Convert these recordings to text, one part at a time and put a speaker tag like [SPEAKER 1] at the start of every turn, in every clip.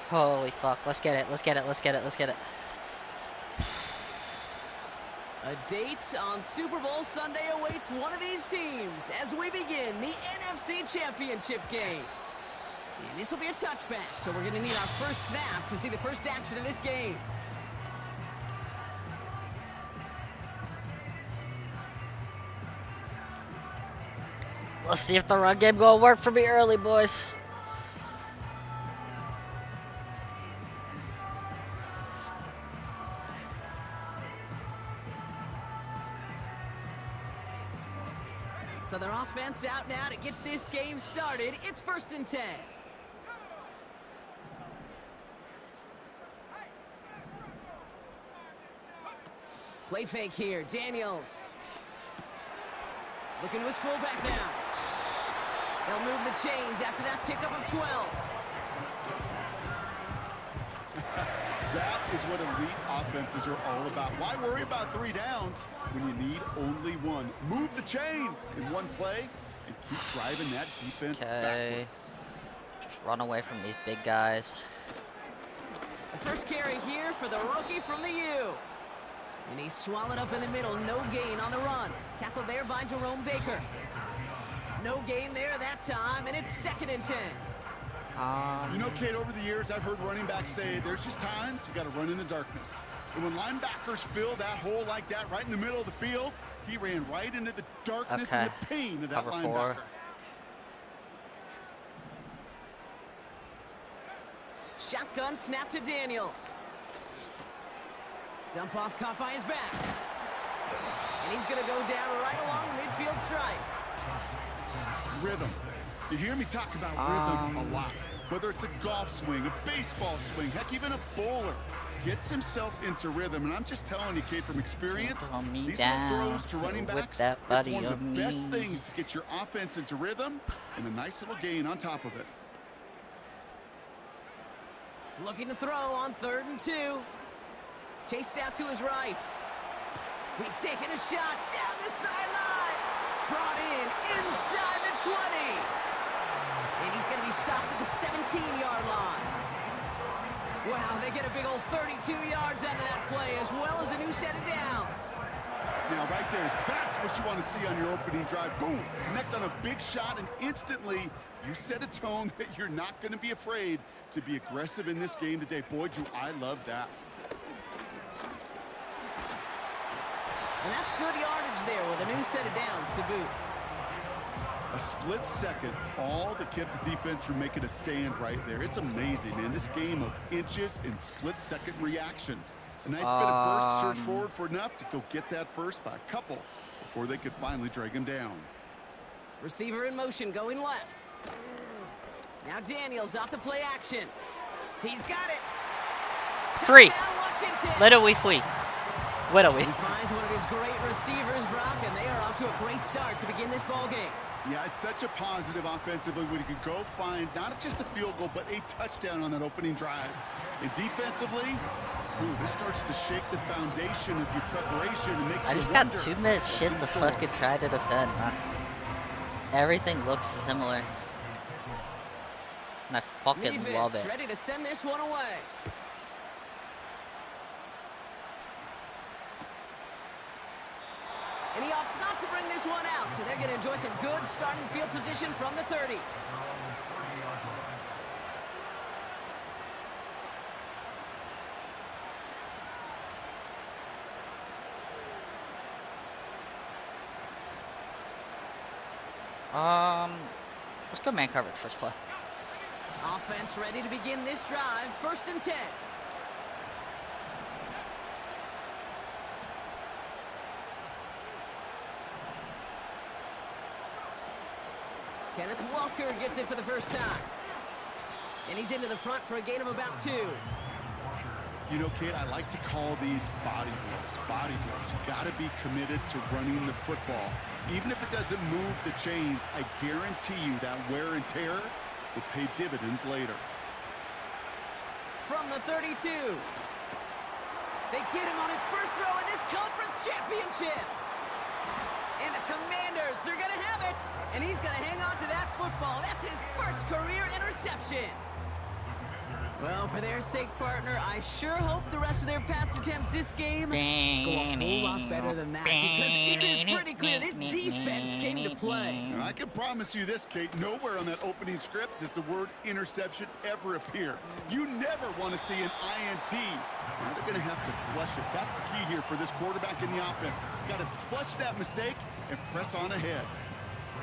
[SPEAKER 1] Holy fuck. Let's get it. Let's get it. Let's get it. Let's get it.
[SPEAKER 2] A date on Super Bowl Sunday awaits one of these teams as we begin the NFC Championship game. And this will be a touchback, so we're going to need our first snap to see the first action of this game.
[SPEAKER 1] Let's see if the run game gonna work for me early, boys.
[SPEAKER 2] So their offense out now to get this game started. It's 1st and 10. Play fake here, Daniels. Looking to his fullback now. They'll move the chains after that pickup of 12.
[SPEAKER 3] That is what elite offenses are all about. Why worry about 3 downs when you need only 1? Move the chains in one play and keep driving that defense backwards.
[SPEAKER 1] Just run away from these big guys.
[SPEAKER 2] The first carry here for the rookie from the U. And he's swallowed up in the middle. No gain on the run. Tackled there by Jerome Baker. No gain there that time, and it's 2nd and 10.
[SPEAKER 3] You know, Kate, over the years, I've heard running backs say there's just times you got to run in the darkness. And when linebackers fill that hole like that right in the middle of the field, he ran right into the darkness and the pain of that
[SPEAKER 1] Cover
[SPEAKER 3] linebacker.
[SPEAKER 1] 4.
[SPEAKER 2] Shotgun snap to Daniels. Dump off caught by his back. And he's going to go down right along the midfield stripe.
[SPEAKER 3] Rhythm. You hear me talk about rhythm a lot. Whether it's a golf swing, a baseball swing, heck, even a bowler gets himself into rhythm. And I'm just telling you, Kate, from experience, these little throws to running backs, it's one of the best things to get your offense into rhythm and a nice little gain on top of it.
[SPEAKER 2] Looking to throw on 3rd and 2. Chased out to his right. He's taking a shot down the sideline. Brought in inside the 20. And he's going to be stopped at the 17-yard line. Wow, they get a big old 32 yards out of that play, as well as a new set of downs.
[SPEAKER 3] Now, right there, that's what you want to see on your opening drive. Boom! Connect on a big shot, and instantly you set a tone that you're not going to be afraid to be aggressive in this game today. Boy, do I love that.
[SPEAKER 2] And that's good yardage there with a new set of downs to boot.
[SPEAKER 3] A split second, all that kept the defense from making a stand right there. It's amazing, man. This game of inches and split-second reactions. A nice bit of burst, surge forward for enough to go get that first by a couple before they could finally drag him down.
[SPEAKER 2] Receiver in motion, going left. Now Daniels off to play action. He's got it.
[SPEAKER 1] Free.
[SPEAKER 2] Touchdown, Washington.
[SPEAKER 1] Little we free. Little we.
[SPEAKER 2] He finds one of his great receivers, Brock, and they are off to a great start to begin this ball game.
[SPEAKER 3] Yeah, it's such a positive offensively when you could go find not just a field goal, but a touchdown on that opening drive. And defensively, this starts to shake the foundation of your preparation and makes you
[SPEAKER 1] I just got 2 minutes shit to fucking try to defend, man. Everything looks similar. And I fucking love it.
[SPEAKER 2] Ready to send this one away. And he opts not to bring this one out, so they're going to enjoy some good starting field position from the 30.
[SPEAKER 1] Let's go man coverage first play.
[SPEAKER 2] Offense ready to begin this drive. 1st and 10. Kenneth Walker gets it for the first time. And he's into the front for a gain of about 2.
[SPEAKER 3] You know, Kate, I like to call these body blows. Body blows. You got to be committed to running the football. Even if it doesn't move the chains, I guarantee you that wear and tear will pay dividends later.
[SPEAKER 2] From the 32. They get him on his first throw in this conference championship. And the Commanders are going to have it. And he's going to hang on to that football. That's his first career interception. Well, for their sake, partner, I sure hope the rest of their pass attempts this game go a whole lot better than that, because it is pretty clear this defense came to play.
[SPEAKER 3] Now, I can promise you this, Kate, nowhere on that opening script does the word interception ever appear. You never want to see an INT. Now they're going to have to flush it. That's the key here for this quarterback in the offense. Got to flush that mistake and press on ahead.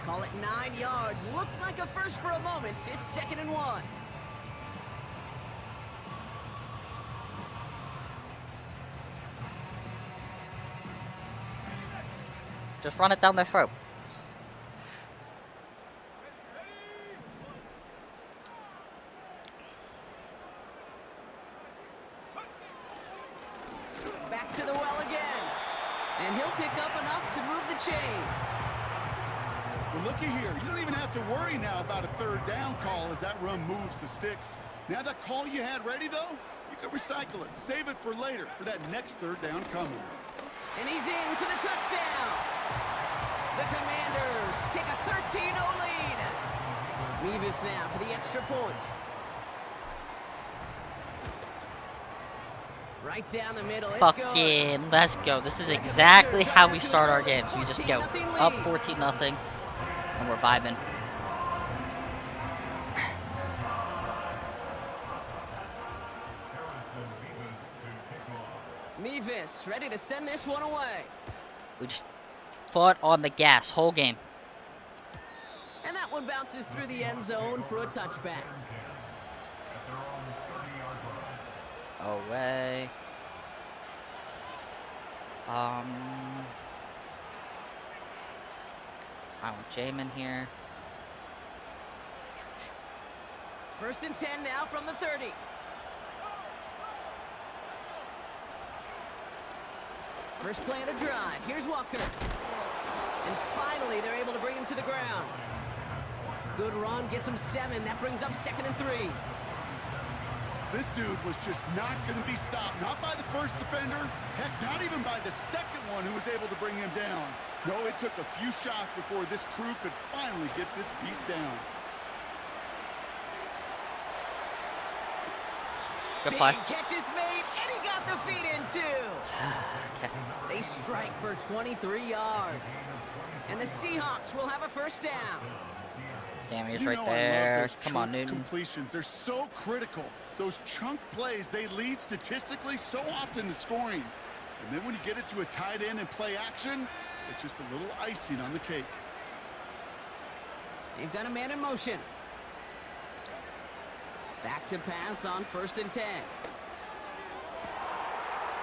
[SPEAKER 2] Call it 9 yards. Looked like a first for a moment. It's 2nd and 1.
[SPEAKER 1] Just run it down their throat.
[SPEAKER 2] Back to the well again. And he'll pick up enough to move the chains.
[SPEAKER 3] Well, looky here. You don't even have to worry now about a 3rd down call as that run moves the sticks. Now that call you had ready, though, you can recycle it. Save it for later, for that next 3rd down coming.
[SPEAKER 2] And he's in for the touchdown. The Commanders take a 13-0 lead. Mevis now for the extra point. Right down the middle. It's good.
[SPEAKER 1] Fucking let's go. This is exactly how we start our games. We just go up 14-0, and we're vibing.
[SPEAKER 2] Mevis ready to send this one away.
[SPEAKER 1] We just fought on the gas whole game.
[SPEAKER 2] And that one bounces through the end zone for a touchback.
[SPEAKER 1] Away. I want Jamin here.
[SPEAKER 2] 1st and 10 now from the 30. First play of the drive. Here's Walker. And finally, they're able to bring him to the ground. Good run, gets him 7. That brings up 2nd and 3.
[SPEAKER 3] This dude was just not going to be stopped. Not by the first defender. Heck, not even by the second one who was able to bring him down. No, it took a few shots before this crew could finally get this piece down.
[SPEAKER 1] Good play.
[SPEAKER 2] Big catch is made, and he got the feet in too.
[SPEAKER 1] Okay.
[SPEAKER 2] They strike for 23 yards. And the Seahawks will have a 1st down.
[SPEAKER 1] Damn, he's
[SPEAKER 3] You
[SPEAKER 1] right
[SPEAKER 3] know
[SPEAKER 1] there.
[SPEAKER 3] I love those
[SPEAKER 1] Come on,
[SPEAKER 3] chunk
[SPEAKER 1] Newton.
[SPEAKER 3] completions. They're so critical. Those chunk plays, they lead statistically so often to scoring. And then when you get it to a tight end and play action, it's just a little icing on the cake.
[SPEAKER 2] They've got a man in motion. Back to pass on 1st and 10.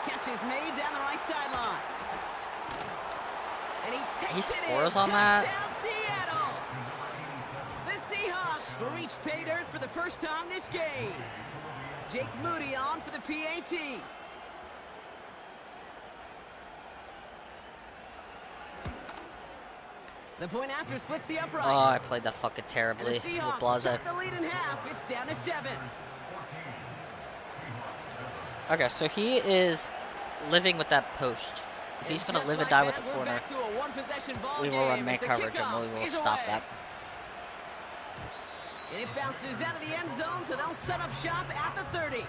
[SPEAKER 2] Catch is made down the right sideline. And he takes it in.
[SPEAKER 1] Scores on that.
[SPEAKER 2] Touchdown, Seattle. The Seahawks reach pay dirt for the first time this game. Jake Moody on for the PAT. The point after splits the uprights.
[SPEAKER 1] Oh, I played that fucking
[SPEAKER 2] And
[SPEAKER 1] terribly.
[SPEAKER 2] the Seahawks
[SPEAKER 1] Blase.
[SPEAKER 2] cut the lead in half. It's down to 7.
[SPEAKER 1] Okay, so he is living with that post. If he's going to live and die with the corner, we will run man coverage and we will stop that.
[SPEAKER 2] And it bounces out of the end zone, so they'll set up shop at the 30.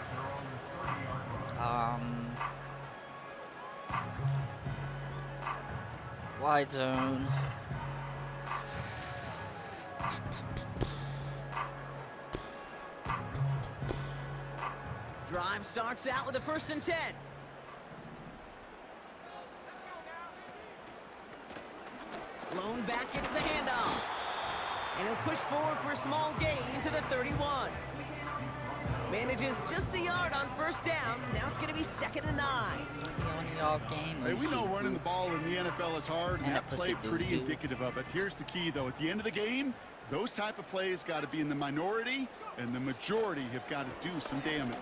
[SPEAKER 1] Wide zone.
[SPEAKER 2] Drive starts out with a 1st and 10. Lone back gets the handoff. And he'll push forward for a small gain to the 31. Manages just a yard on 1st down. Now it's going to be 2nd and 9.
[SPEAKER 3] Hey, we know running the ball in the NFL is hard, and that play pretty indicative of it. Here's the key, though. At the end of the game, those type of plays got to be in the minority, and the majority have got to do some damage.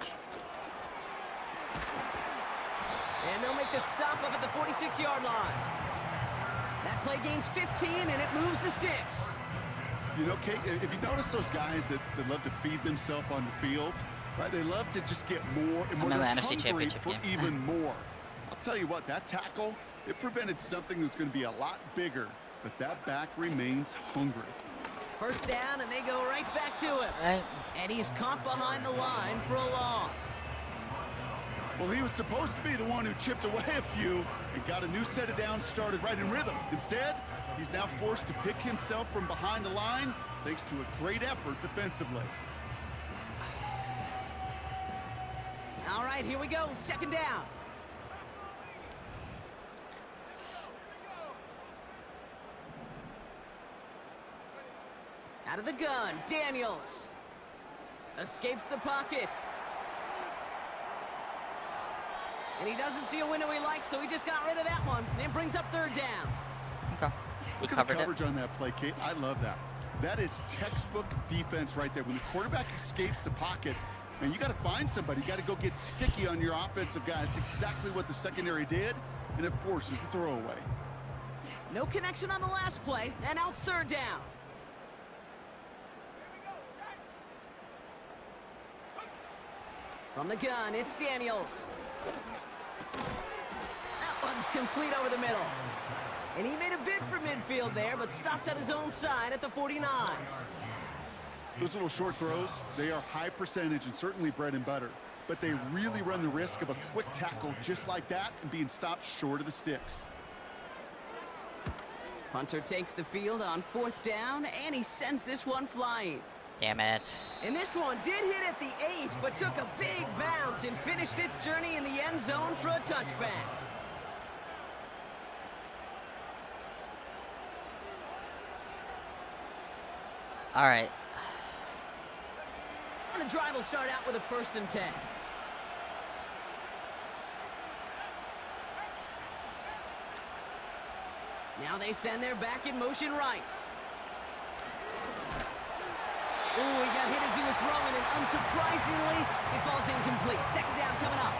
[SPEAKER 2] And they'll make the stop up at the 46-yard line. That play gains 15, and it moves the sticks.
[SPEAKER 3] You know, Kate, if you notice those guys that love to feed themselves on the field, right? They love to just get more and more.
[SPEAKER 1] I'm in the
[SPEAKER 3] They're
[SPEAKER 1] NFC
[SPEAKER 3] hungry
[SPEAKER 1] Championship
[SPEAKER 3] for
[SPEAKER 1] game.
[SPEAKER 3] even more. I'll tell you what, that tackle, it prevented something that's going to be a lot bigger, but that back remains hungry.
[SPEAKER 2] First down, and they go right back to him.
[SPEAKER 1] Right.
[SPEAKER 2] And he's caught behind the line for a loss.
[SPEAKER 3] Well, he was supposed to be the one who chipped away a few and got a new set of downs started right in rhythm. Instead, he's now forced to pick himself from behind the line thanks to a great effort defensively.
[SPEAKER 2] All right, here we go. Second down. Out of the gun, Daniels. Escapes the pocket. And he doesn't see a window he likes, so he just got rid of that one. And brings up third down.
[SPEAKER 1] Okay.
[SPEAKER 3] Look at the coverage on that play, Kate. I love that. That is textbook defense right there. When the quarterback escapes the pocket, man, you got to find somebody. You got to go get sticky on your offensive guy. It's exactly what the secondary did, and it forces the throwaway.
[SPEAKER 2] No connection on the last play, and now it's third down. From the gun, it's Daniels. That one's complete over the middle. And he made a bid for midfield there, but stopped on his own side at the 49.
[SPEAKER 3] Those little short throws, they are high percentage and certainly bread and butter. But they really run the risk of a quick tackle just like that and being stopped short of the sticks.
[SPEAKER 2] Punter takes the field on fourth down, and he sends this one flying.
[SPEAKER 1] Damn it.
[SPEAKER 2] And this one did hit at the 8, but took a big bounce and finished its journey in the end zone for a touchback.
[SPEAKER 1] All right.
[SPEAKER 2] And the drive will start out with a 1st and 10. Now they send their back in motion right. Ooh, he got hit as he was throwing, and unsurprisingly, it falls incomplete. Second down coming up.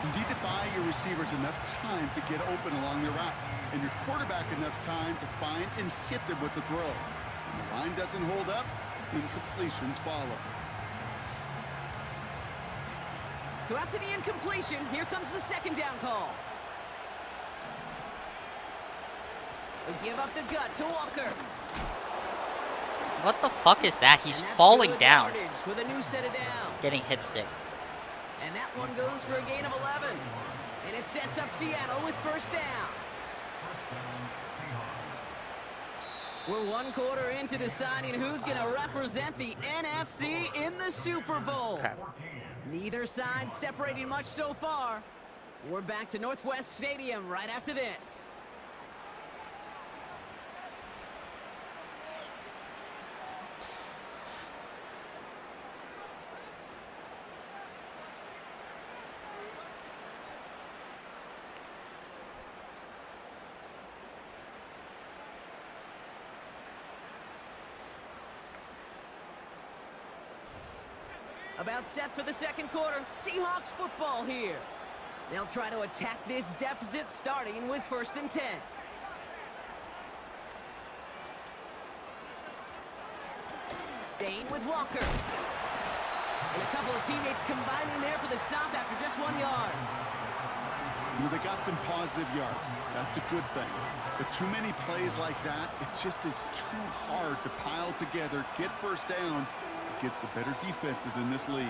[SPEAKER 3] You need to buy your receivers enough time to get open along their route, and your quarterback enough time to find and hit them with the throw. When the line doesn't hold up, incompletions follow.
[SPEAKER 2] So after the incompletion, here comes the second down call. They give up the gut to Walker.
[SPEAKER 1] What the fuck is that? He's
[SPEAKER 2] And that's
[SPEAKER 1] falling
[SPEAKER 2] good
[SPEAKER 1] down.
[SPEAKER 2] yardage with a new set of downs.
[SPEAKER 1] Getting hit stick.
[SPEAKER 2] And that one goes for a gain of 11. And it sets up Seattle with first down. We're 1 quarter into deciding who's going to represent the NFC in the Super Bowl.
[SPEAKER 1] Crap.
[SPEAKER 2] Neither side separating much so far. We're back to Northwest Stadium right after this. About set for the second quarter. Seahawks football here. They'll try to attack this deficit starting with 1st and 10. Staying with Walker. And a couple of teammates combining there for the stop after just 1 yard.
[SPEAKER 3] You know, they got some positive yards. That's a good thing. But too many plays like that, it just is too hard to pile together, get first downs against the better defenses in this league.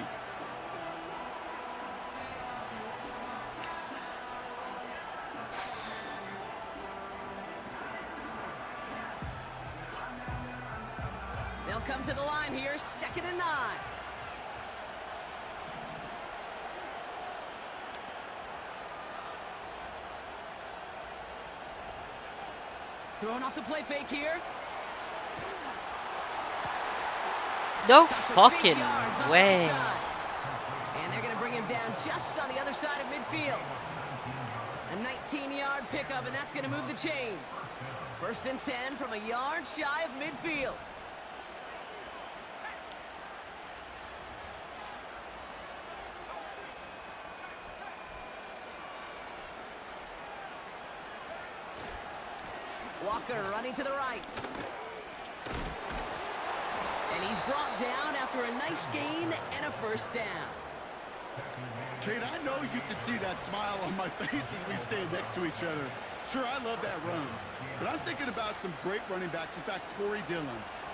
[SPEAKER 2] They'll come to the line here, 2nd and 9. Throwing off the play fake here.
[SPEAKER 1] No
[SPEAKER 2] For big
[SPEAKER 1] fucking
[SPEAKER 2] yards on the
[SPEAKER 1] way.
[SPEAKER 2] outside. And they're going to bring him down just on the other side of midfield. A 19-yard pickup, and that's going to move the chains. 1st and 10 from a yard shy of midfield. Walker running to the right. And he's brought down after a nice gain and a first down.
[SPEAKER 3] Kate, I know you can see that smile on my face as we stand next to each other. Sure, I love that run. But I'm thinking about some great running backs. In fact, Corey Dillon.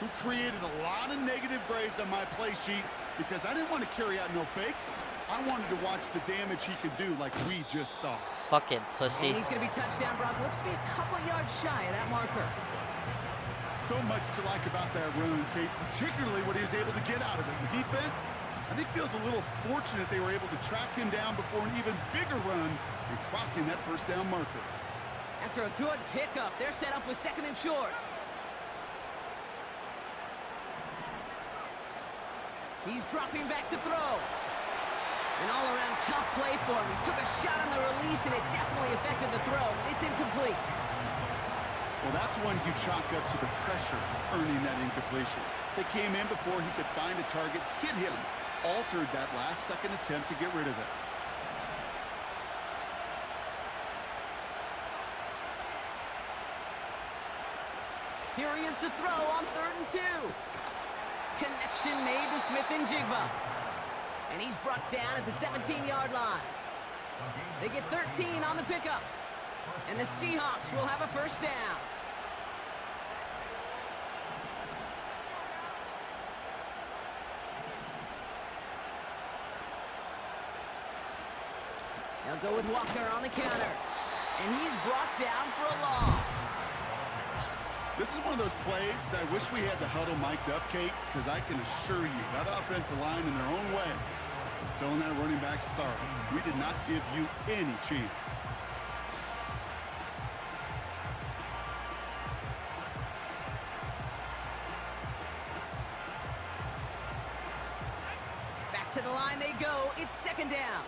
[SPEAKER 3] who created a lot of negative grades on my play sheet because I didn't want to carry out no fake. I wanted to watch the damage he could do like we just saw.
[SPEAKER 1] Fucking pussy.
[SPEAKER 2] And he's going to be touchdown, Brock. Looks to be a couple yards shy of that marker.
[SPEAKER 3] So much to like about that run, Kate, particularly what he was able to get out of it. The defense, I think, feels a little fortunate they were able to track him down before an even bigger run and crossing that first down marker.
[SPEAKER 2] After a good pickup, they're set up with 2nd and short. He's dropping back to throw. An all-around tough play for him. He took a shot on the release, and it definitely affected the throw. It's incomplete.
[SPEAKER 3] Well, that's one you chalk up to the pressure earning that incompletion. They came in before he could find a target, hit him, altered that last-second attempt to get rid of it.
[SPEAKER 2] Here he is to throw on 3rd and 2. Connection made to Smith and Jigba. And he's brought down at the 17-yard line. They get 13 on the pickup. And the Seahawks will have a first down. They'll go with Walker on the counter. And he's brought down for a loss.
[SPEAKER 3] This is one of those plays that I wish we had the huddle mic'd up, Kate, because I can assure you that offensive line in their own way is telling that running back, sorry, we did not give you any chance.
[SPEAKER 2] Back to the line they go. It's 2nd down.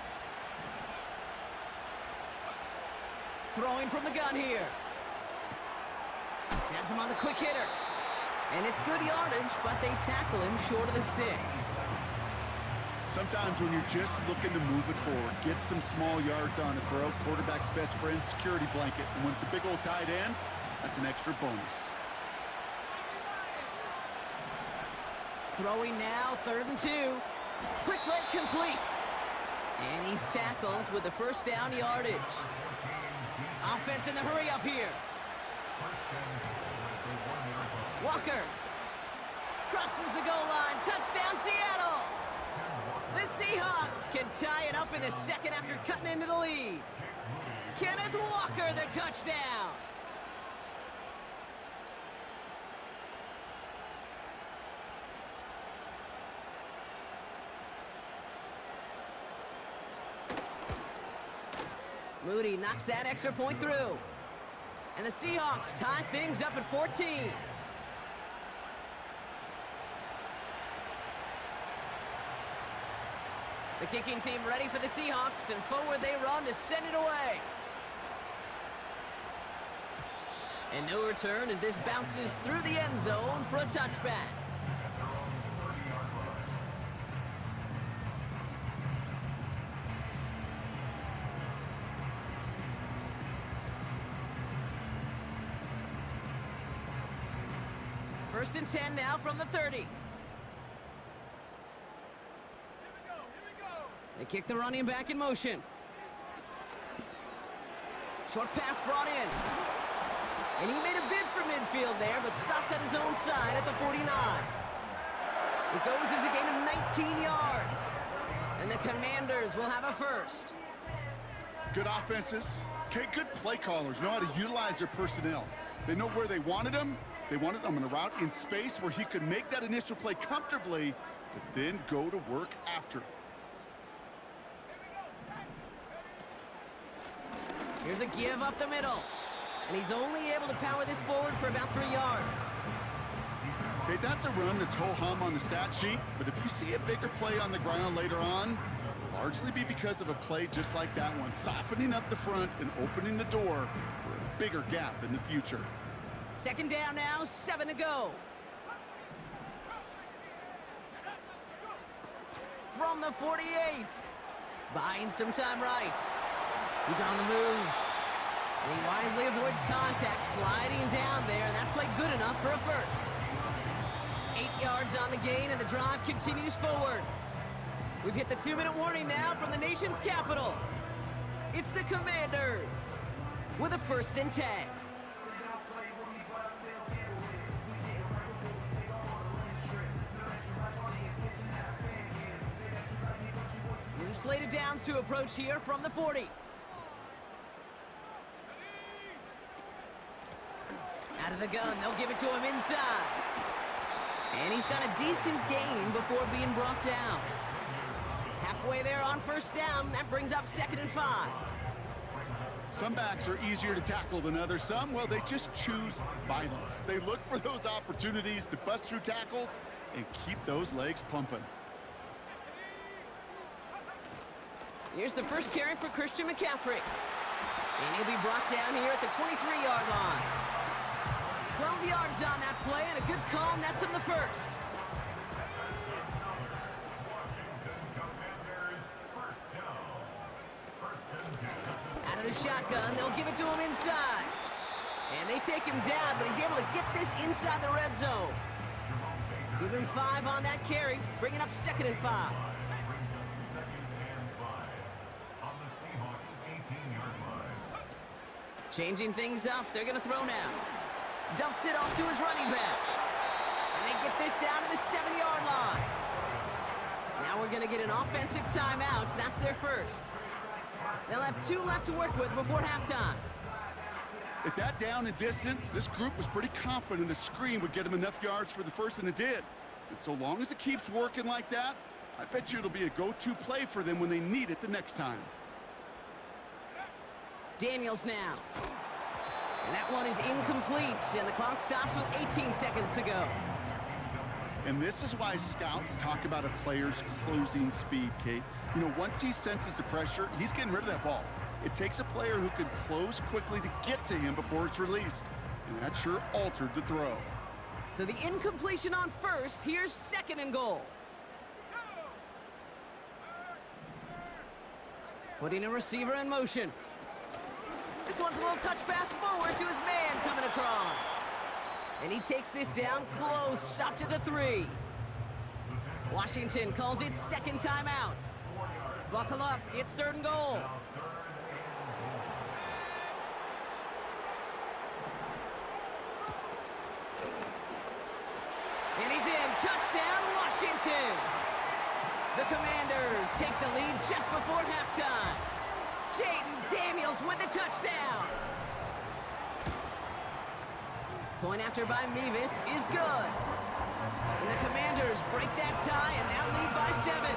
[SPEAKER 2] Throwing from the gun here. Has him on the quick hitter. And it's good yardage, but they tackle him short of the sticks.
[SPEAKER 3] Sometimes when you're just looking to move it forward, get some small yards on the throw, quarterback's best friend, security blanket. And when it's a big old tight end, that's an extra bonus.
[SPEAKER 2] Throwing now, 3rd and 2. Quick slant complete. And he's tackled with the first down yardage. Offense in the hurry up here. Walker crosses the goal line. Touchdown, Seattle. The Seahawks can tie it up in the 2nd after cutting into the lead. Kenneth Walker, the touchdown. Moody knocks that extra point through. And the Seahawks tie things up at 14. The kicking team ready for the Seahawks, and forward they run to send it away. And no return as this bounces through the end zone for a touchback. First and 10 now from the 30. They kick the running back in motion. Short pass brought in. And he made a bid for midfield there, but stopped at his own side at the 49. It goes as a gain of 19 yards. And the Commanders will have a first.
[SPEAKER 3] Good offenses. Okay, good play callers know how to utilize their personnel. They know where they wanted them. They wanted them on a route in space where he could make that initial play comfortably, but then go to work after.
[SPEAKER 2] Here's a give up the middle. And he's only able to power this forward for about 3 yards.
[SPEAKER 3] Okay, that's a run that's ho-hum on the stat sheet, but if you see a bigger play on the ground later on, it'll largely be because of a play just like that one, softening up the front and opening the door for a bigger gap in the future.
[SPEAKER 2] 2nd down now, 7 to go. From the 48. Buying some time right. He's on the move. And he wisely avoids contact, sliding down there, and that played good enough for a first. 8 yards on the gain, and the drive continues forward. We've hit the 2-minute warning now from the nation's capital. It's the Commanders with a 1st and 10. slated downs to approach here from the 40. Out of the gun, they'll give it to him inside. And he's got a decent gain before being brought down. Halfway there on first down, that brings up 2nd and 5.
[SPEAKER 3] Some backs are easier to tackle than others. Some, well, they just choose violence. They look for those opportunities to bust through tackles and keep those legs pumping.
[SPEAKER 2] Here's the first carry for Christian McCaffrey. And he'll be brought down here at the 23-yard line. 12 yards on that play, and a good call nets him the first. Out of the shotgun, they'll give it to him inside. And they take him down, but he's able to get this inside the red zone. Give him 5 on that carry, bringing up 2nd and 5. Changing things up, they're going to throw now. Dumps it off to his running back. And they get this down to the 7-yard line. Now we're going to get an offensive timeout. That's their first. They'll have 2 left to work with before halftime.
[SPEAKER 3] At that down and distance, this group was pretty confident the screen would get them enough yards for the first, and it did. And so long as it keeps working like that, I bet you it'll be a go-to play for them when they need it the next time.
[SPEAKER 2] Daniels now. And that one is incomplete, and the clock stops with 18 seconds to go.
[SPEAKER 3] And this is why scouts talk about a player's closing speed, Kate. You know, once he senses the pressure, he's getting rid of that ball. It takes a player who can close quickly to get to him before it's released. And that sure altered the throw.
[SPEAKER 2] So the incompletion on first, here's 2nd and goal. Putting a receiver in motion. This one's a little touch pass forward to his man coming across. And he takes this down close, up to the 3. Washington calls it 2nd timeout. Buckle up, it's 3rd and goal. And he's in, touchdown, Washington. The Commanders take the lead just before halftime. Jaden Daniels with the touchdown. Point after by Mevis is good. And the Commanders break that tie and now lead by 7.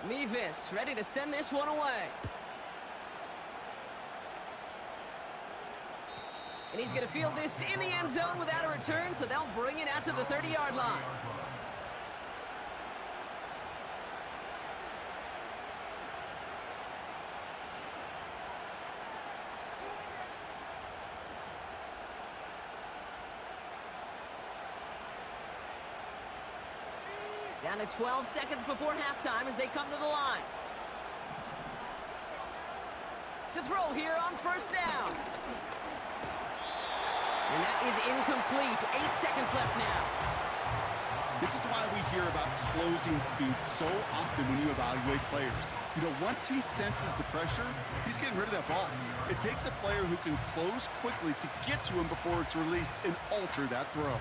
[SPEAKER 2] Mevis ready to send this one away. And he's going to field this in the end zone without a return, so they'll bring it out to the 30-yard line. Down to 12 seconds before halftime as they come to the line. To throw here on first down. And that is incomplete. 8 seconds left now.
[SPEAKER 3] This is why we hear about closing speed so often when you evaluate players. You know, once he senses the pressure, he's getting rid of that ball. It takes a player who can close quickly to get to him before it's released and alter that throw.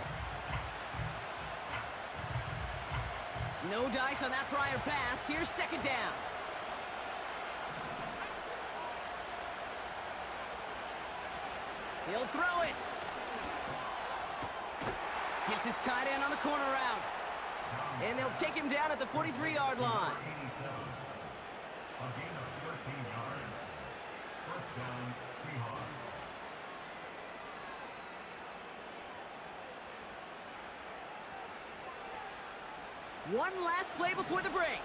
[SPEAKER 2] No dice on that prior pass. Here's 2nd down. He'll throw it. Hits his tight end on the corner route. And they'll take him down at the 43-yard line. One last play before the break.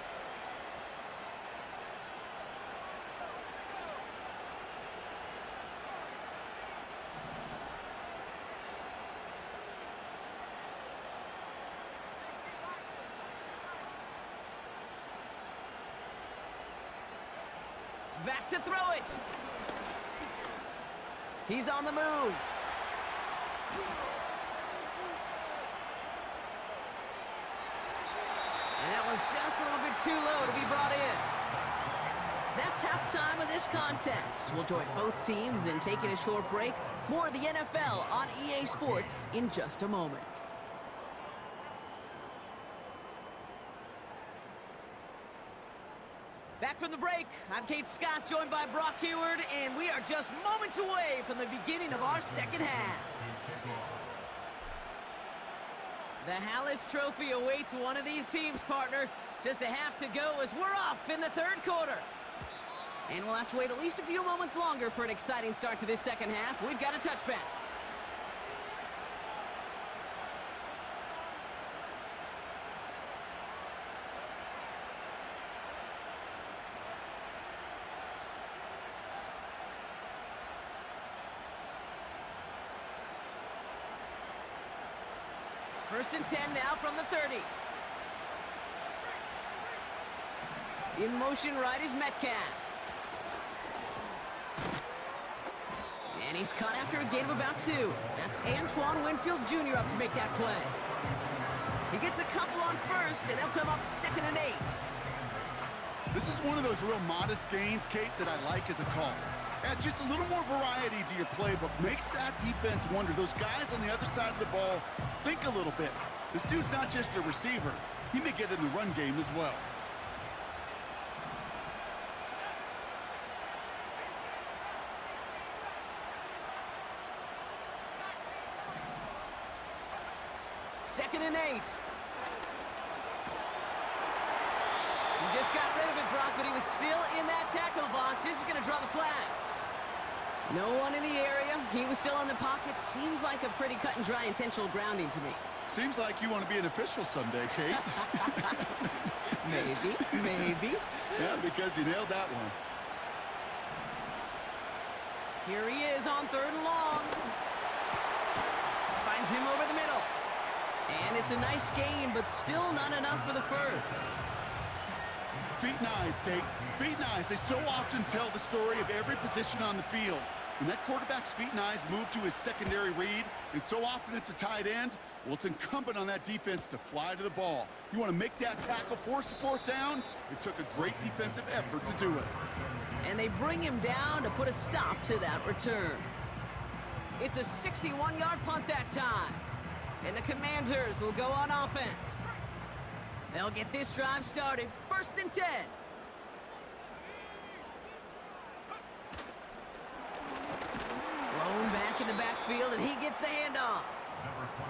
[SPEAKER 2] Back to throw it. He's on the move. And that was just a little bit too low to be brought in. That's halftime of this contest. We'll join both teams in taking a short break. More of the NFL on EA Sports in just a moment. Back from the break, I'm Kate Scott, joined by Brock Hayward, and we are just moments away from the beginning of our second half. The Hallis Trophy awaits one of these teams, partner. Just a half to go as we're off in the third quarter. And we'll have to wait at least a few moments longer for an exciting start to this second half. We've got a touchback. First and 10 now from the 30. In motion right is Metcalf. And he's caught after a gain of about 2. That's Antoine Winfield Jr. up to make that play. He gets a couple on first, and they'll come up 2nd and 8.
[SPEAKER 3] This is one of those real modest gains, Kate, that I like as a call. Adds just a little more variety to your playbook. Makes that defense wonder. Those guys on the other side of the ball think a little bit. This dude's not just a receiver. He may get in the run game as well.
[SPEAKER 2] Second and 8. He just got rid of it, Brock, but he was still in that tackle box. This is going to draw the flag. No one in the area. He was still in the pocket. Seems like a pretty cut and dry intentional grounding to me.
[SPEAKER 3] Seems like you want to be an official someday, Kate.
[SPEAKER 2] Maybe.
[SPEAKER 3] Yeah, because you nailed that one.
[SPEAKER 2] Here he is on 3rd and long. Finds him over the middle. And it's a nice gain, but still not enough for the first.
[SPEAKER 3] Feet and eyes, Kate. Feet and eyes. They so often tell the story of every position on the field. When that quarterback's feet and eyes move to his secondary read, and so often it's a tight end, well, it's incumbent on that defense to fly to the ball. You want to make that tackle, force the 4th down? It took a great defensive effort to do it.
[SPEAKER 2] And they bring him down to put a stop to that return. It's a 61-yard punt that time. And the Commanders will go on offense. They'll get this drive started. 1st and 10. Blown back in the backfield, and he gets the handoff.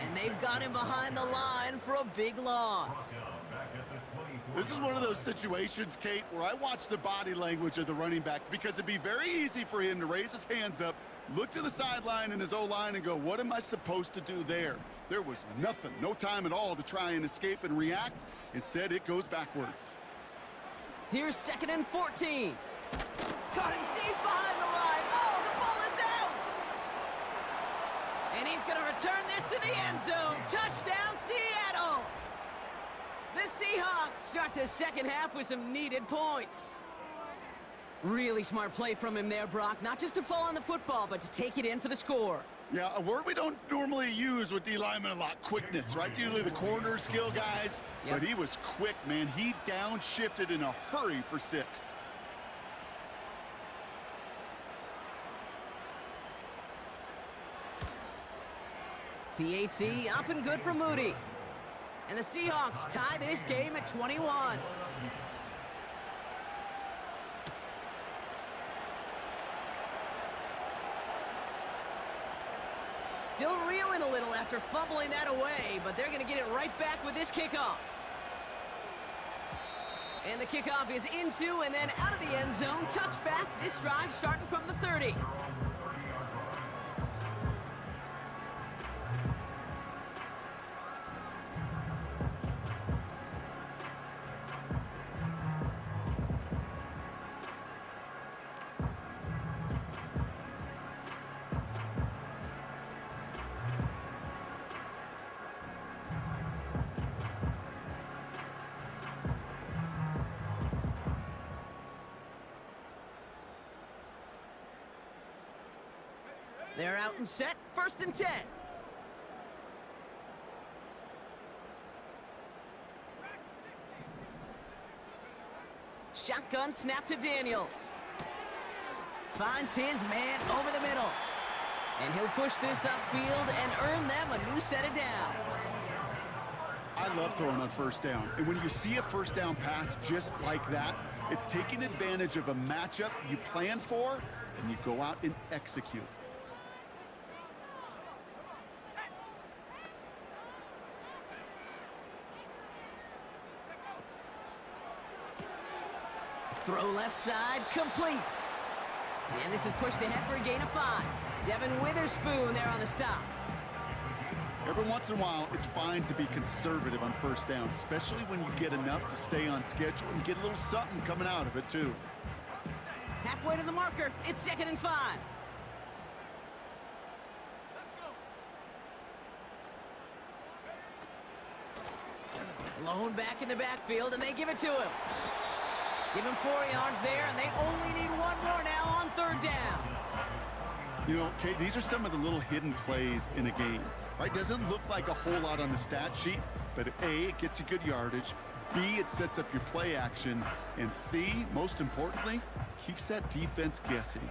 [SPEAKER 2] And they've got him behind the line for a big loss.
[SPEAKER 3] This is one of those situations, Kate, where I watch the body language of the running back because it'd be very easy for him to raise his hands up, look to the sideline in his O-line and go, what am I supposed to do there? There was nothing, no time at all to try and escape and react. Instead, it goes backwards.
[SPEAKER 2] Here's 2nd and 14. Caught him deep behind the line. Oh, the ball is out! And he's going to return this to the end zone. Touchdown, Seattle! The Seahawks start the second half with some needed points. Really smart play from him there, Brock. Not just to fall on the football, but to take it in for the score.
[SPEAKER 3] Yeah, a word we don't normally use with D linemen a lot, quickness, right? Usually the corner skill guys, but he was quick, man. He downshifted in a hurry for 6.
[SPEAKER 2] PAT up and good for Moody. And the Seahawks tie this game at 21. Still reeling a little after fumbling that away, but they're going to get it right back with this kickoff. And the kickoff is into and then out of the end zone. Touchback. This drive starting from the 30. They're out and set. 1st and 10. Shotgun snap to Daniels. Finds his man over the middle. And he'll push this upfield and earn them a new set of downs.
[SPEAKER 3] I love throwing on first down. And when you see a first down pass just like that, it's taking advantage of a matchup you plan for, and you go out and execute.
[SPEAKER 2] Throw left side, complete. And this is pushed ahead for a gain of 5. Devin Witherspoon there on the stop.
[SPEAKER 3] Every once in a while, it's fine to be conservative on first down, especially when you get enough to stay on schedule and get a little something coming out of it, too.
[SPEAKER 2] Halfway to the marker, it's 2nd and 5. Lone back in the backfield, and they give it to him. Give him 4 yards there, and they only need 1 more now on 3rd down.
[SPEAKER 3] You know, Kate, these are some of the little hidden plays in a game, right? Doesn't look like a whole lot on the stat sheet, but A, it gets you good yardage, B, it sets up your play action, and C, most importantly, keeps that defense guessing.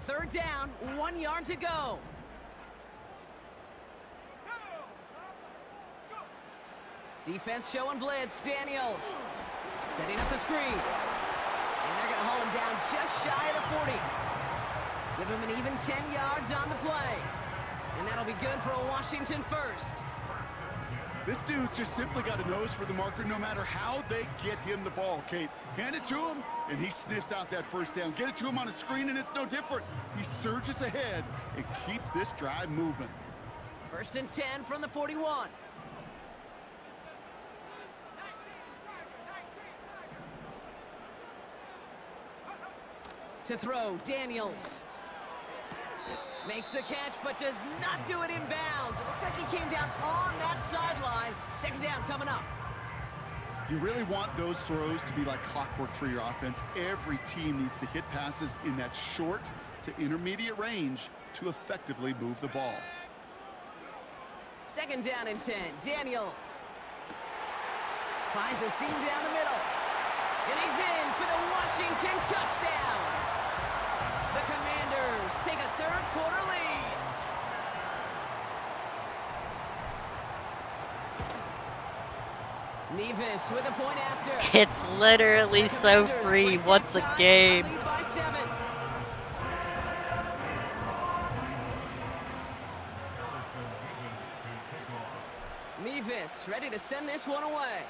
[SPEAKER 2] 3rd down, 1 yard to go. Defense showing blitz. Daniels setting up the screen. And they're going to haul him down just shy of the 40. Give him an even 10 yards on the play. And that'll be good for a Washington first.
[SPEAKER 3] This dude's just simply got a nose for the marker no matter how they get him the ball, Kate. Hand it to him, and he sniffs out that first down. Get it to him on a screen, and it's no different. He surges ahead and keeps this drive moving.
[SPEAKER 2] 1st and 10 from the 41. To throw, Daniels. Makes the catch, but does not do it in bounds. It looks like he came down on that sideline. 2nd down coming up.
[SPEAKER 3] You really want those throws to be like clockwork for your offense. Every team needs to hit passes in that short to intermediate range to effectively move the ball.
[SPEAKER 2] 2nd down and 10. Daniels finds a seam down the middle. And he's in for the Washington touchdown. The Commanders take a 3rd quarter lead. Nevis with a point after.
[SPEAKER 1] It's literally so free once a game.
[SPEAKER 2] Lead by 7. Nevis ready to send this one away.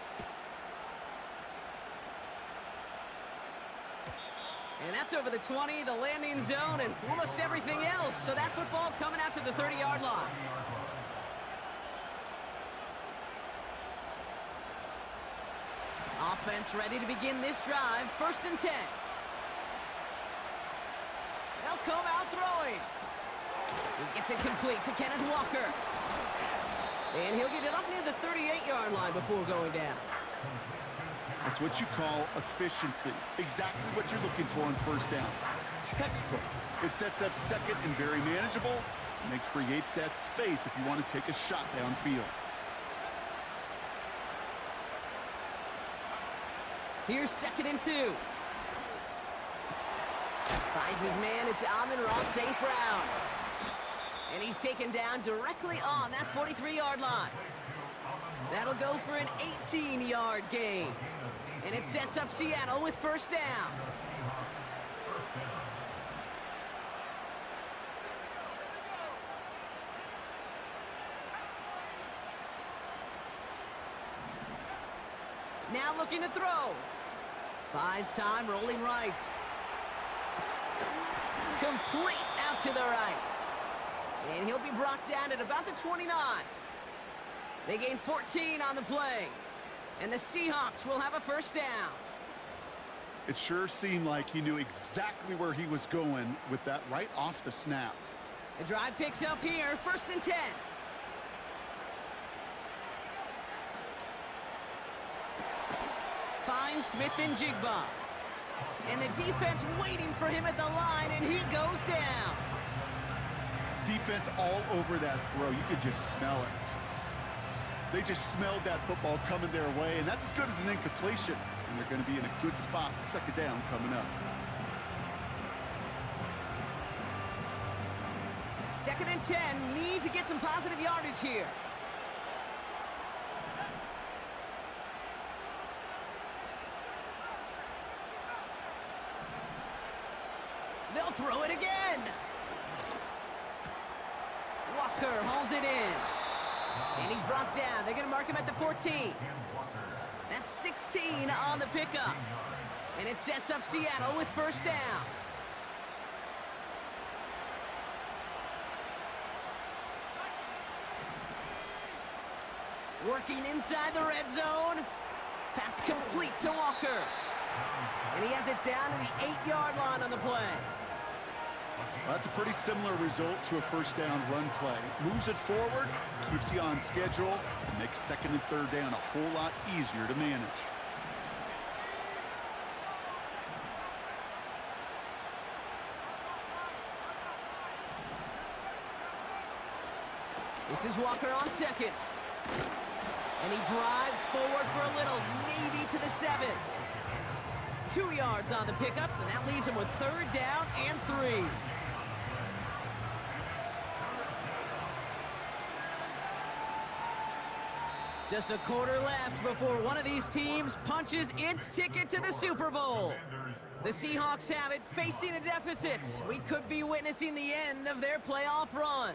[SPEAKER 2] And that's over the 20, the landing zone, and almost everything else. So that football coming out to the 30-yard line. Offense ready to begin this drive. 1st and 10. They'll come out throwing. He gets it complete to Kenneth Walker. And he'll get it up near the 38-yard line before going down.
[SPEAKER 3] That's what you call efficiency. Exactly what you're looking for on 1st down. Textbook. It sets up 2nd and very manageable, and it creates that space if you want to take a shot downfield.
[SPEAKER 2] Here's 2nd and 2. Finds his man. It's Amon-Ra St. Brown. And he's taken down directly on that 43-yard line. That'll go for an 18-yard gain. And it sets up Seattle with 1st down. Now looking to throw. Buys time, rolling right. Complete out to the right. And he'll be brought down at about the 29. They gain 14 on the play. And the Seahawks will have a 1st down.
[SPEAKER 3] It sure seemed like he knew exactly where he was going with that right off the snap.
[SPEAKER 2] The drive picks up here, 1st and 10. Finds Smith and Jigba. And the defense waiting for him at the line, and he goes down.
[SPEAKER 3] Defense all over that throw. You could just smell it. They just smelled that football coming their way, and that's as good as an incompletion. and they're going to be in a good spot with second down coming up.
[SPEAKER 2] 2nd and 10, need to get some positive yardage here. They'll throw it again. Walker holds it in. And he's brought down. They're going to mark him at the 14. That's 16 on the pickup. And it sets up Seattle with first down. Working inside the red zone. Pass complete to Walker. And he has it down to the 8-yard line on the play.
[SPEAKER 3] That's a pretty similar result to a first down run play. Moves it forward, keeps you on schedule, and makes second and third down a whole lot easier to manage.
[SPEAKER 2] This is Walker on second. And he drives forward for a little, maybe to the 7. 2 yards on the pickup, and that leaves him with third down and 3. Just a quarter left before one of these teams punches its ticket to the Super Bowl. The Seahawks have it, facing a deficit. We could be witnessing the end of their playoff run.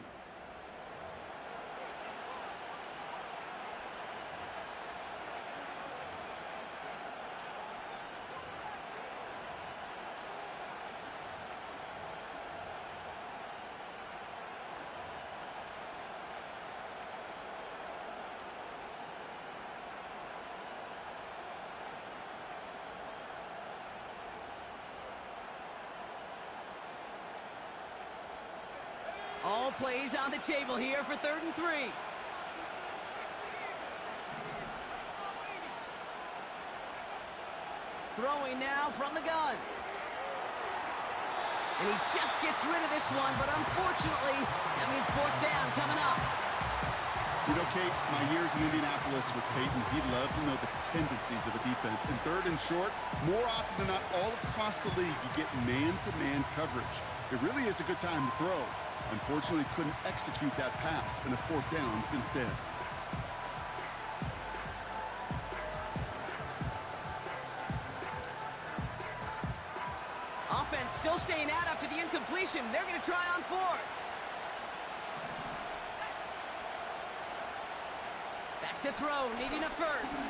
[SPEAKER 2] All plays on the table here for 3rd and 3. Throwing now from the gun. And he just gets rid of this one, but unfortunately, that means 4th down coming up.
[SPEAKER 3] You know, Kate, my years in Indianapolis with Peyton, he'd love to know the tendencies of a defense. In 3rd and short, more often than not, all across the league, you get man-to-man coverage. It really is a good time to throw. Unfortunately, couldn't execute that pass, and a 4th down instead.
[SPEAKER 2] Offense still staying out after the incompletion. They're going to try on 4th. Back to throw, needing a first.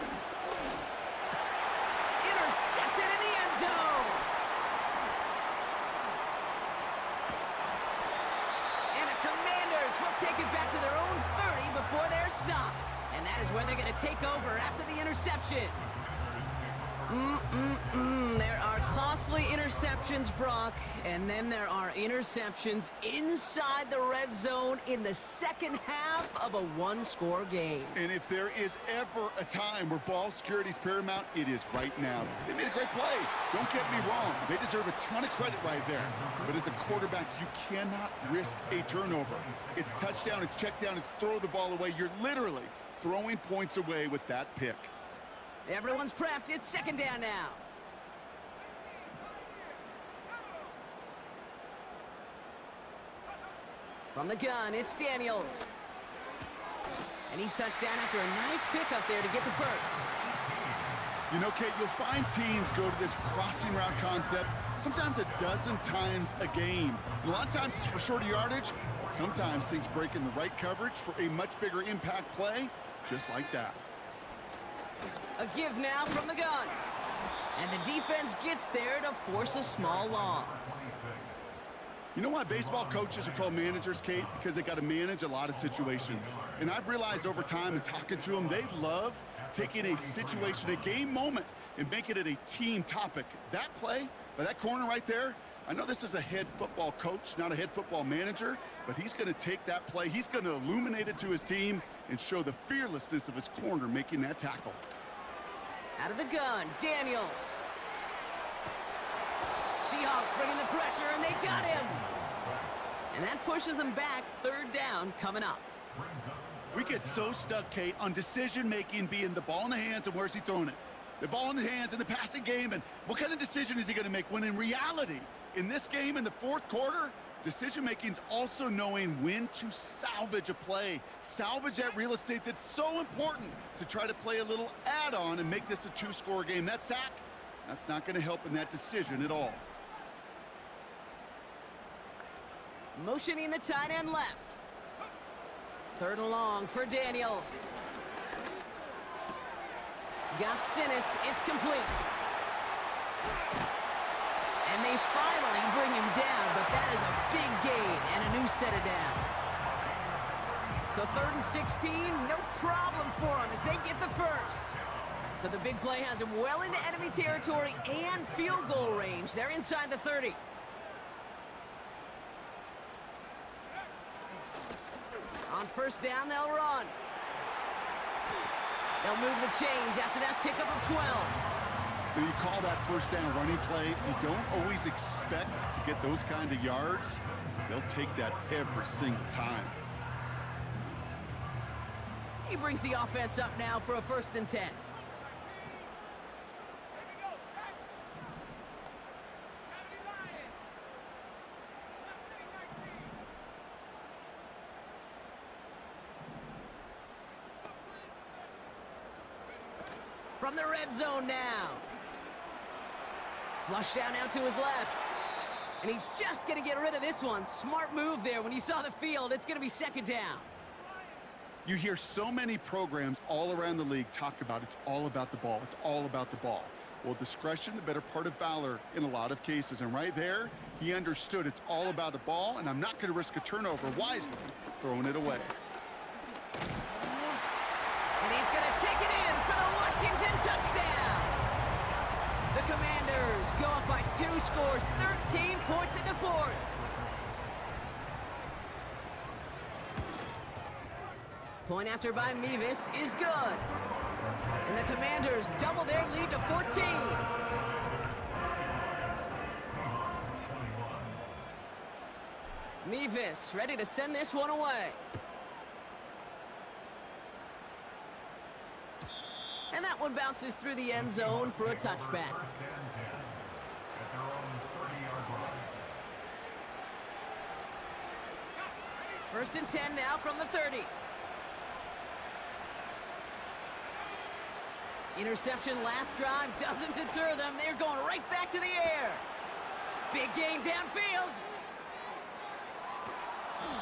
[SPEAKER 2] Intercepted in the end zone. Will take it back to their own 30 before they're stopped. And that is where they're going to take over after the interception. There are costly interceptions, Brock, and then there are interceptions inside the red zone in the second half of a one-score game.
[SPEAKER 3] And if there is ever a time where ball security is paramount, it is right now. They made a great play. Don't get me wrong. They deserve a ton of credit right there. But as a quarterback, you cannot risk a turnover. It's touchdown, it's check down, it's throw the ball away. You're literally throwing points away with that pick.
[SPEAKER 2] Everyone's prepped. It's 2nd down now. From the gun, it's Daniels. And he's touched down after a nice pickup there to get the first.
[SPEAKER 3] You know, Kate, you'll find teams go to this crossing route concept sometimes a dozen times a game. And a lot of times it's for shorter yardage, but sometimes things break in the right coverage for a much bigger impact play, just like that.
[SPEAKER 2] A give now from the gun. And the defense gets there to force a small loss.
[SPEAKER 3] You know why baseball coaches are called managers, Kate? Because they got to manage a lot of situations. And I've realized over time and talking to them, they love taking a situation, a game moment, and making it a team topic. That play by that corner right there, I know this is a head football coach, not a head football manager, but he's going to take that play, he's going to illuminate it to his team and show the fearlessness of his corner making that tackle.
[SPEAKER 2] Out of the gun, Daniels. Seahawks bringing the pressure, and they got him. And that pushes them back. 3rd down coming up.
[SPEAKER 3] We get so stuck, Kate, on decision-making being the ball in the hands and where's he throwing it. The ball in the hands in the passing game, and what kind of decision is he going to make when in reality, in this game in the fourth quarter, decision-making is also knowing when to salvage a play, salvage that real estate that's so important to try to play a little add-on and make this a two-score game. That sack, that's not going to help in that decision at all.
[SPEAKER 2] Motioning the tight end left. 3rd and long for Daniels. Got Sinnott. It's complete. And they finally bring him down, but that is a big gain and a new set of downs. So 3rd and 16, no problem for them as they get the first. So the big play has him well into enemy territory and field goal range. They're inside the 30. On 1st down, they'll run. They'll move the chains after that pickup of 12.
[SPEAKER 3] When you call that 1st down running play, you don't always expect to get those kind of yards. They'll take that every single time.
[SPEAKER 2] He brings the offense up now for a 1st and 10. From the red zone now. Flush down out to his left. And he's just going to get rid of this one. Smart move there. When you saw the field, it's going to be 2nd down.
[SPEAKER 3] You hear so many programs all around the league talk about it's all about the ball. It's all about the ball. Well, discretion, the better part of valor in a lot of cases. And right there, he understood it's all about the ball, and I'm not going to risk a turnover wisely, throwing it away.
[SPEAKER 2] And he's going to take it in for the Washington touchdown. The Commanders go up by 2 scores, 13 points in the 4th. Point after by Mevis is good. And the Commanders double their lead to 14. Mevis ready to send this one away. And that one bounces through the end zone for a touchback. First and 10 now from the 30. Interception last drive doesn't deter them. They're going right back to the air. Big gain downfield.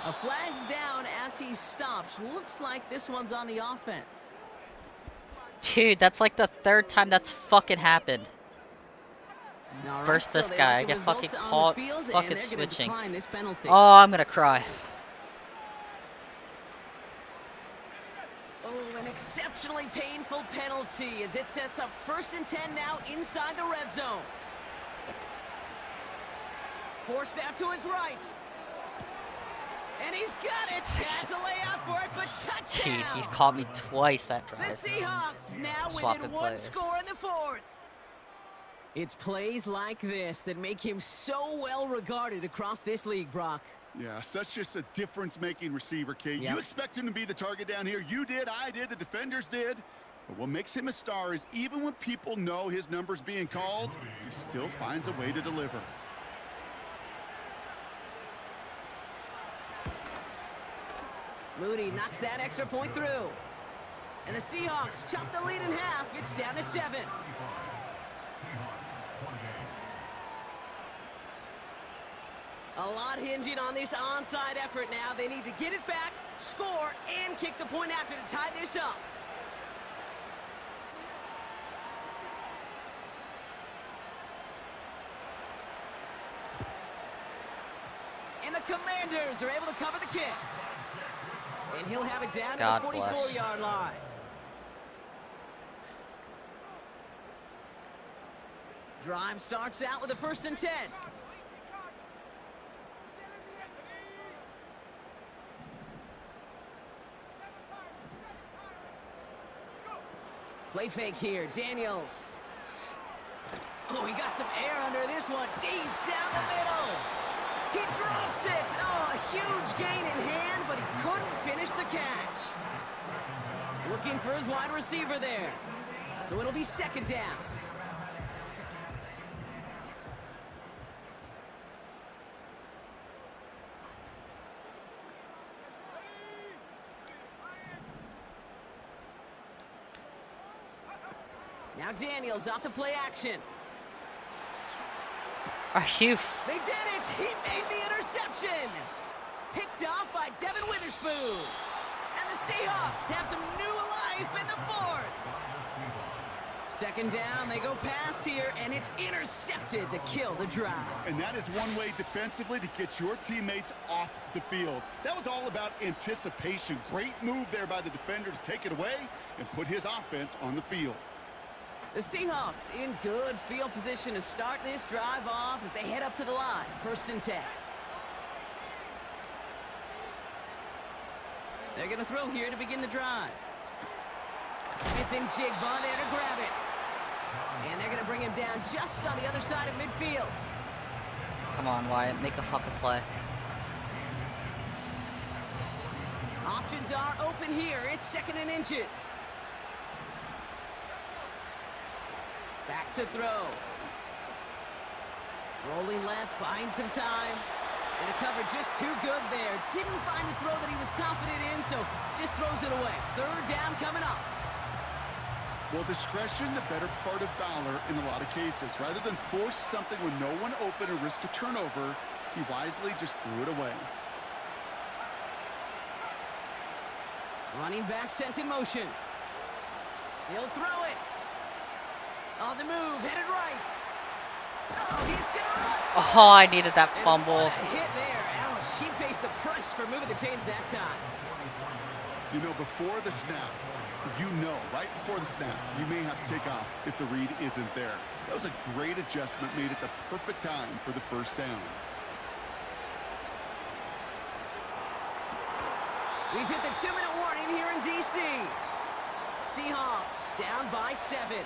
[SPEAKER 2] A flag's down as he stops. Looks like this one's on the offense.
[SPEAKER 1] Dude, that's like the 3rd time that's fucking happened.
[SPEAKER 2] All right,
[SPEAKER 1] Versus this guy. I get fucking caught fucking switching.
[SPEAKER 2] Oh,
[SPEAKER 1] I'm gonna cry.
[SPEAKER 2] an exceptionally painful penalty as it sets up 1st and 10 now inside the red zone. Forced out to his right. And he's got it. Had to lay out for it, but touchdown.
[SPEAKER 1] Dude, he's caught me twice that drive.
[SPEAKER 2] The Seahawks now
[SPEAKER 1] Swapping
[SPEAKER 2] within one
[SPEAKER 1] players.
[SPEAKER 2] score in the 4th. It's plays like this that make him so well regarded across this league, Brock.
[SPEAKER 3] Yeah, such just a difference-making receiver, Kate.
[SPEAKER 2] Yep.
[SPEAKER 3] You expect him to be the target down here. You did, I did, the defenders did. But what makes him a star is even when people know his number's being called, he still finds a way to deliver.
[SPEAKER 2] Moody knocks that extra point through. And the Seahawks chop the lead in half. It's down to 7. A lot hinging on this onside effort now. They need to get it back, score, and kick the point after to tie this up. And the Commanders are able to cover the kick. And he'll have it down
[SPEAKER 1] God
[SPEAKER 2] to the
[SPEAKER 1] bless.
[SPEAKER 2] 44-yard line. Drive starts out with a 1st and 10. Play fake here, Daniels. Oh, he got some air under this one, deep down the middle. He drops it. Oh, a huge gain in hand, but he couldn't finish the catch. Looking for his wide receiver there. So it'll be second down. Now Daniels off the play action.
[SPEAKER 1] Are you?
[SPEAKER 2] They did it! He made the interception! Picked off by Devin Witherspoon. And the Seahawks have some new life in the fourth. Second down, they go pass here, and it's intercepted to kill the drive.
[SPEAKER 3] And that is one way defensively to get your teammates off the field. That was all about anticipation. Great move there by the defender to take it away and put his offense on the field.
[SPEAKER 2] The Seahawks in good field position to start this drive off as they head up to the line. 1st and 10. They're going to throw here to begin the drive. Smith and Jigba there to grab it. And they're going to bring him down just on the other side of midfield.
[SPEAKER 1] Come on, Wyatt, make a fucking play.
[SPEAKER 2] Options are open here. It's 2nd and inches. Back to throw. Rolling left, buying some time. And the cover just too good there. Didn't find a throw that he was confident in, so just throws it away. 3rd down coming up.
[SPEAKER 3] Well, discretion, the better part of valor in a lot of cases. Rather than force something when no one open or risk a turnover, he wisely just threw it away.
[SPEAKER 2] Running back sent in motion. He'll throw it. On the move, headed right. Oh, he's gonna run.
[SPEAKER 1] Oh, I needed that
[SPEAKER 2] And
[SPEAKER 1] fumble.
[SPEAKER 2] what a hit there. Ouch, she pays the price for moving the chains that time.
[SPEAKER 3] You know, before the snap, right before the snap, you may have to take off if the read isn't there. That was a great adjustment made at the perfect time for the 1st down.
[SPEAKER 2] We've hit the 2-minute warning here in D.C. Seahawks down by 7.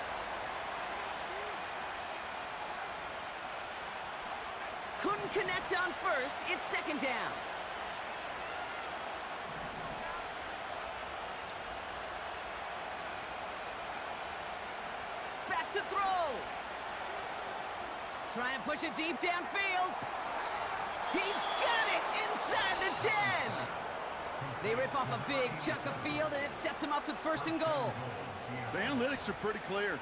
[SPEAKER 2] Couldn't connect on 1st. It's 2nd down. Back to throw. Trying to push it deep downfield. He's got it inside the 10. They rip off a big chunk of field, and it sets him up with 1st and goal.
[SPEAKER 3] The analytics are pretty clear.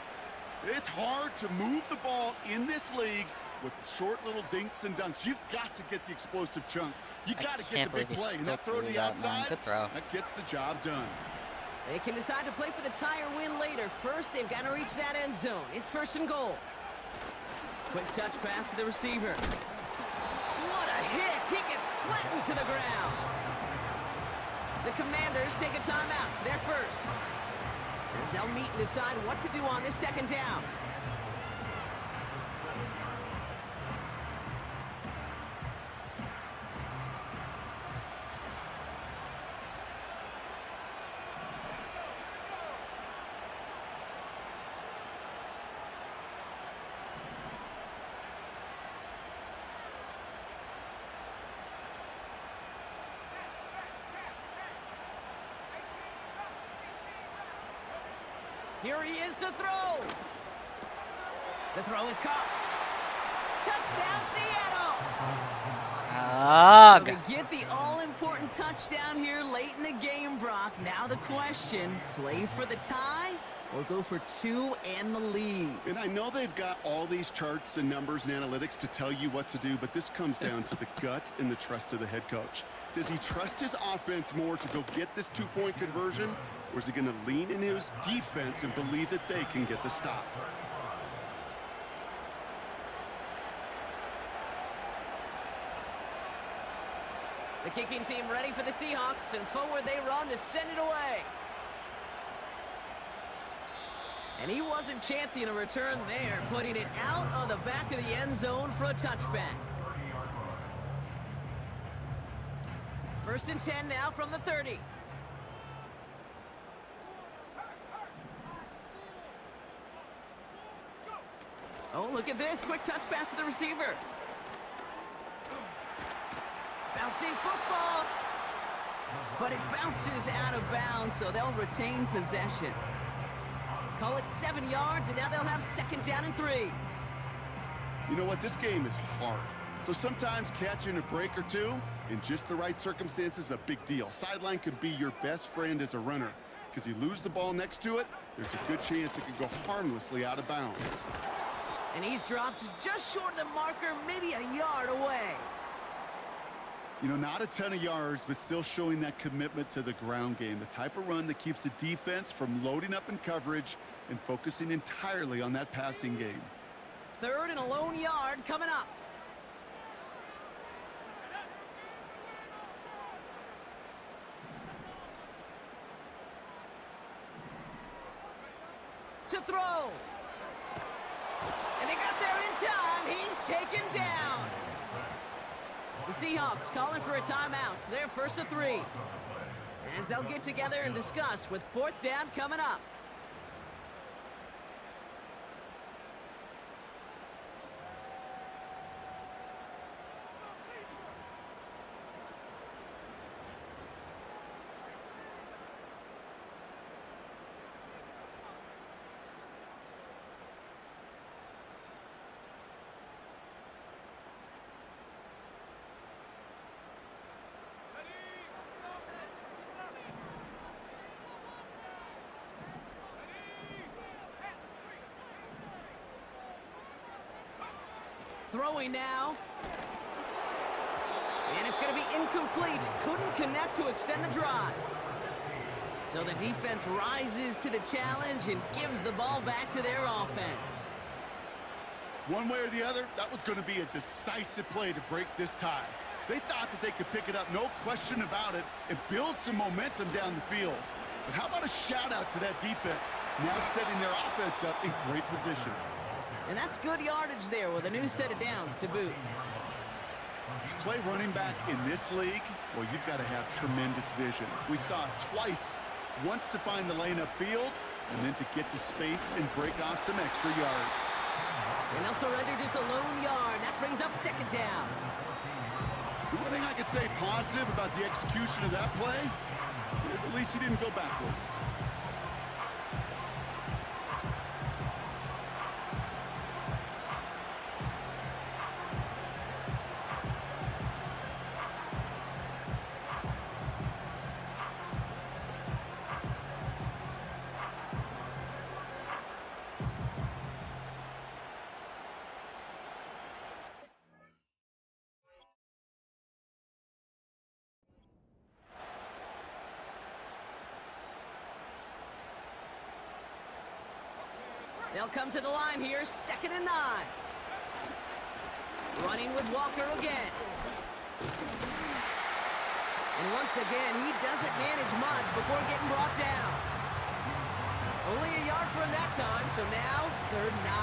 [SPEAKER 3] It's hard to move the ball in this league with short little dinks and dunks. You've got to get the explosive chunk. You got to get the big play. And that throw to the outside,
[SPEAKER 1] good throw.
[SPEAKER 3] That gets the job done.
[SPEAKER 2] They can decide to play for the tie or win later. First, they've got to reach that end zone. It's 1st and goal. Quick touch pass to the receiver. What a hit! He gets flattened to the ground. The Commanders take a timeout. They're first. As they'll meet and decide what to do on this 2nd down. Here he is to throw. The throw is caught. Touchdown, Seattle. So they get the all-important touchdown here late in the game, Brock. Now the question, play for the tie or go for 2 and the lead?
[SPEAKER 3] And I know they've got all these charts and numbers and analytics to tell you what to do, but this comes down to the gut and the trust of the head coach. Does he trust his offense more to go get this 2-point conversion, or is he going to lean in his defense and believe that they can get the stop?
[SPEAKER 2] The kicking team ready for the Seahawks, and forward they run to send it away. And he wasn't chancing a return there, putting it out on the back of the end zone for a touchback. 1st and 10 now from the 30. Oh, look at this. Quick touch pass to the receiver. Bouncing football. But it bounces out of bounds, so they'll retain possession. Call it 7 yards, and now they'll have 2nd down and 3.
[SPEAKER 3] You know what? This game is hard. So sometimes catching a break or two in just the right circumstances is a big deal. Sideline could be your best friend as a runner, because you lose the ball next to it, there's a good chance it could go harmlessly out of bounds.
[SPEAKER 2] And he's dropped just short of the marker, maybe a yard away.
[SPEAKER 3] You know, not a ton of yards, but still showing that commitment to the ground game, the type of run that keeps the defense from loading up in coverage and focusing entirely on that passing game.
[SPEAKER 2] 3rd and a lone yard coming up. To throw. And they got there in time. He's taken down. The Seahawks calling for a timeout. So they're 1st and 3. As they'll get together and discuss with 4th down coming up. Throwing now. And it's going to be incomplete. Couldn't connect to extend the drive. So the defense rises to the challenge and gives the ball back to their offense.
[SPEAKER 3] One way or the other, that was going to be a decisive play to break this tie. They thought that they could pick it up, no question about it, and build some momentum down the field. But how about a shout-out to that defense, now setting their offense up in great position.
[SPEAKER 2] And that's good yardage there with a new set of downs to boot.
[SPEAKER 3] To play running back in this league, well, you've got to have tremendous vision. We saw it twice, once to find the lane upfield, and then to get to space and break off some extra yards.
[SPEAKER 2] And they'll surrender just a lone yard. That brings up 2nd down.
[SPEAKER 3] The one thing I could say positive about the execution of that play is at least he didn't go backwards.
[SPEAKER 2] They'll come to the line here, 2nd and 9. Running with Walker again. And once again, he doesn't manage much before getting brought down. Only a yard for him that time, so now 3rd and 9.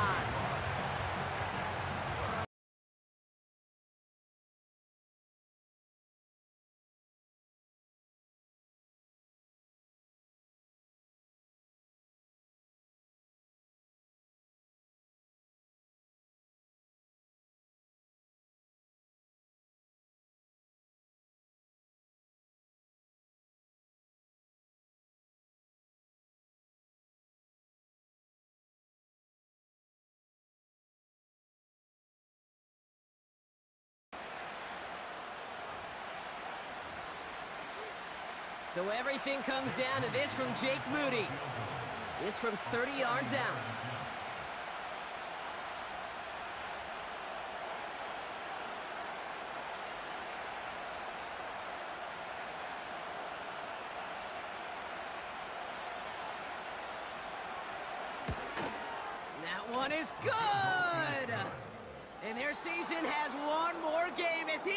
[SPEAKER 2] So everything comes down to this from Jake Moody. This from 30 yards out. That one is good! And their season has one more game as he